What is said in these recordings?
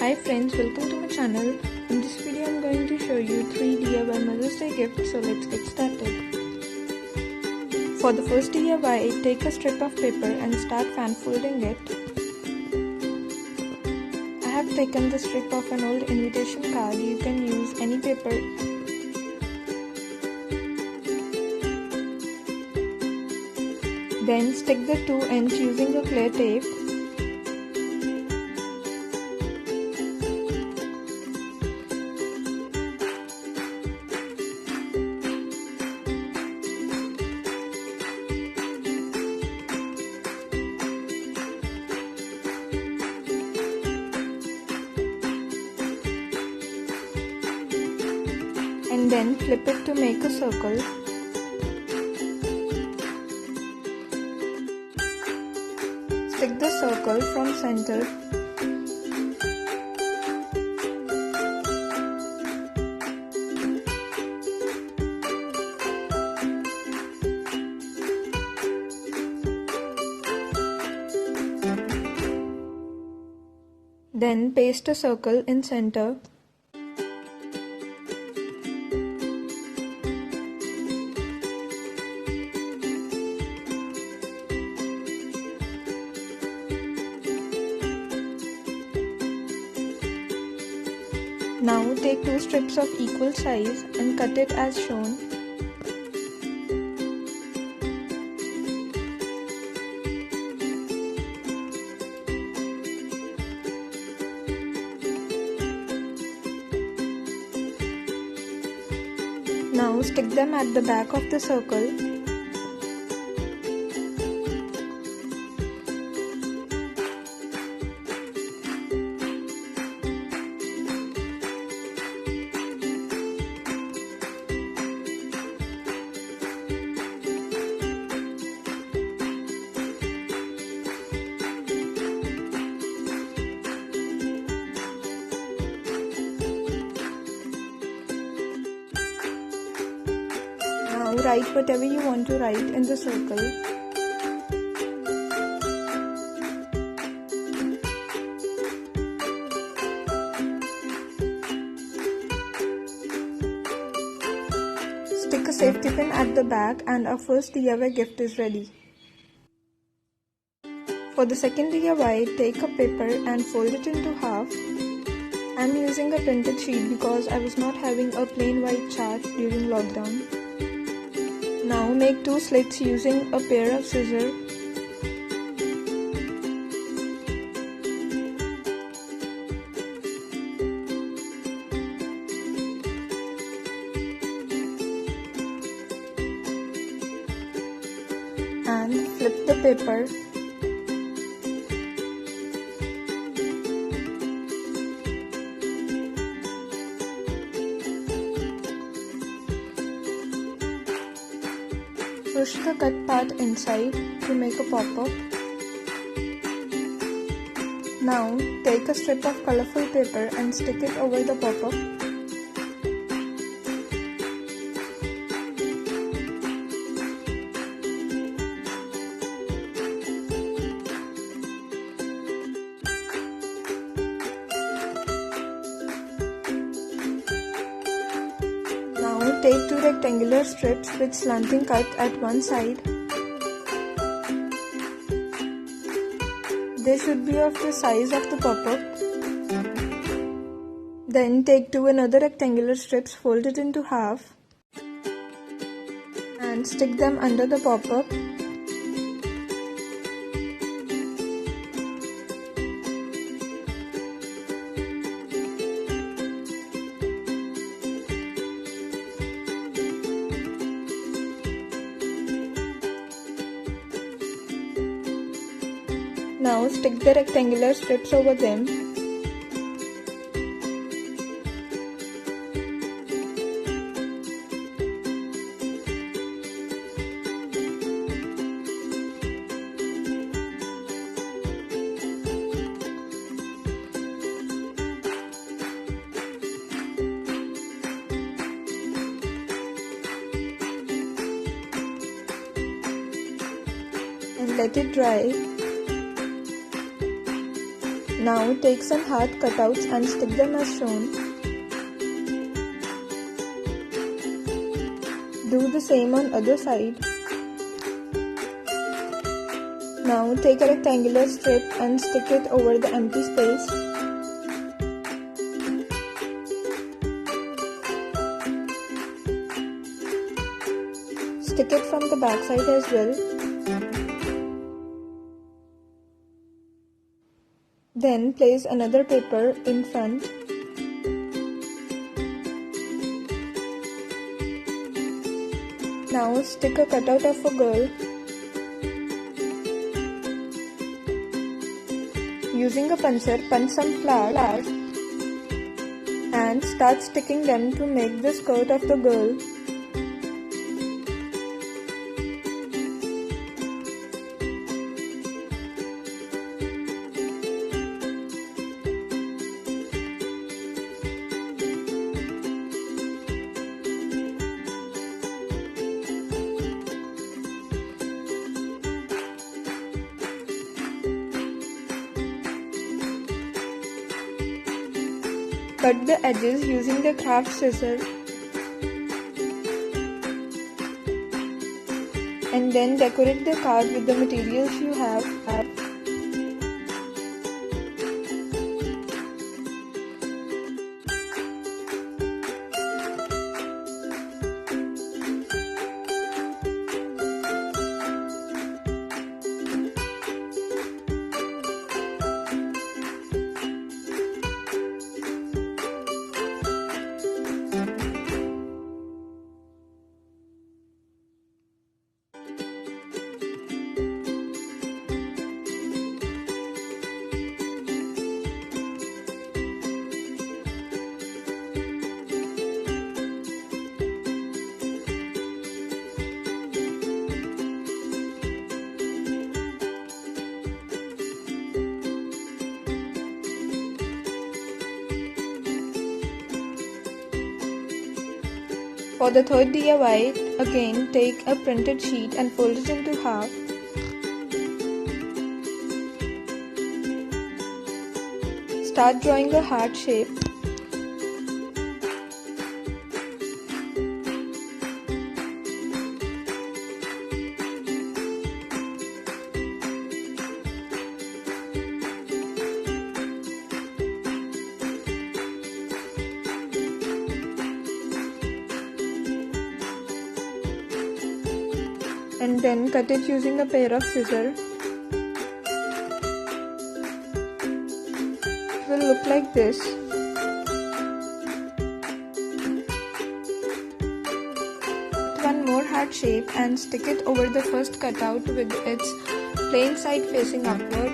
Hi friends, welcome to my channel. In this video I'm going to show you 3 DIY Mother's Day gifts, so let's get started. For the first DIY, take a strip of paper and start fan folding it. I have taken the strip of an old invitation card. You can use any paper. Then stick the two ends using a clear tape. And then flip it to make a circle. Stick the circle from center. Then paste a circle in center. Now take two strips of equal size and cut it as shown. Now stick them at the back of the circle. Now write whatever you want to write in the circle. Stick a safety pin at the back and our first DIY gift is ready. For the second DIY, take a paper and fold it into half. I am using a printed sheet because I was not having a plain white chart during lockdown. Now make two slits using a pair of scissors. And flip the paper. Push the cut part inside to make a pop-up. Now take a strip of colorful paper and stick it over the pop-up. Now take two rectangular strips with slanting cut at one side. They should be of the size of the pop-up. Then take two another rectangular strips, fold it into half and stick them under the pop-up. Now stick the rectangular strips over them. And let it dry. Now take some heart cutouts and stick them as shown. Do the same on other side. Now take a rectangular strip and stick it over the empty space. Stick it from the back side as well. Then place another paper in front. Now stick a cutout of a girl. Using a puncher, punch some flowers and start sticking them to make the skirt of the girl. Cut the edges using the craft scissors and then decorate the card with the materials you have. For the third DIY, again take a printed sheet and fold it into half. Start drawing a heart shape. And then cut it using a pair of scissors. It will look like this. One more heart shape and stick it over the first cutout with its plain side facing upward.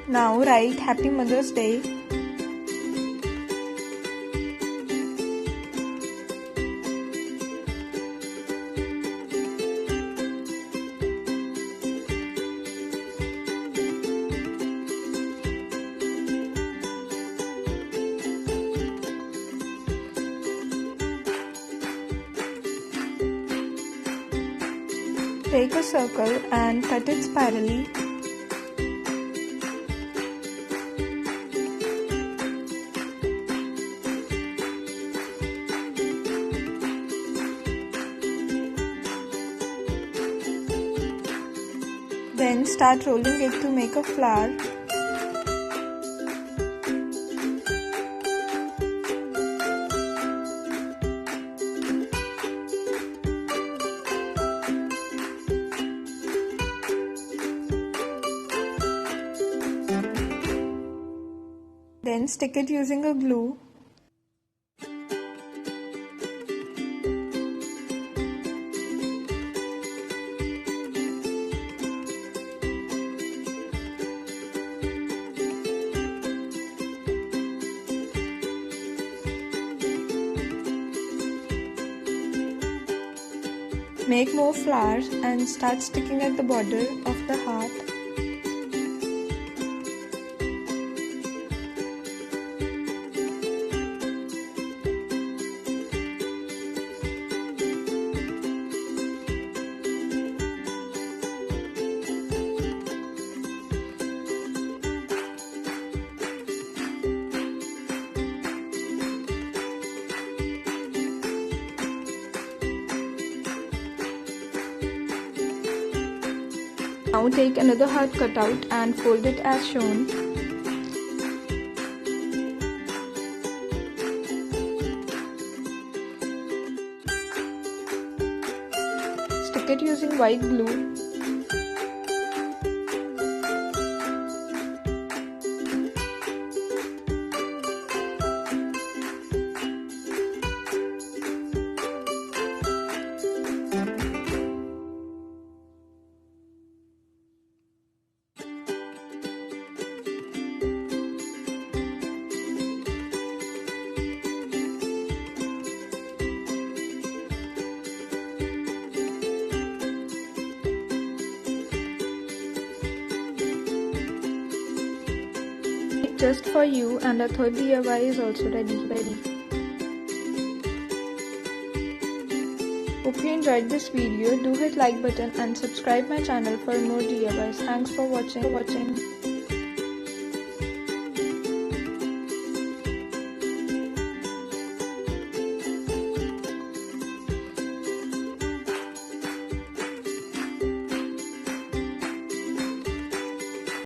Now write Happy Mother's Day. Take a circle and cut it spirally. Then start rolling it to make a flower. Then stick it using a glue. Make more flowers and start sticking at the border of the heart. Now take another heart cutout and fold it as shown. Stick it using white glue. Just for you, and a third DIY is also ready. Hope you enjoyed this video. Do hit like button and subscribe my channel for more DIYs. Thanks for watching.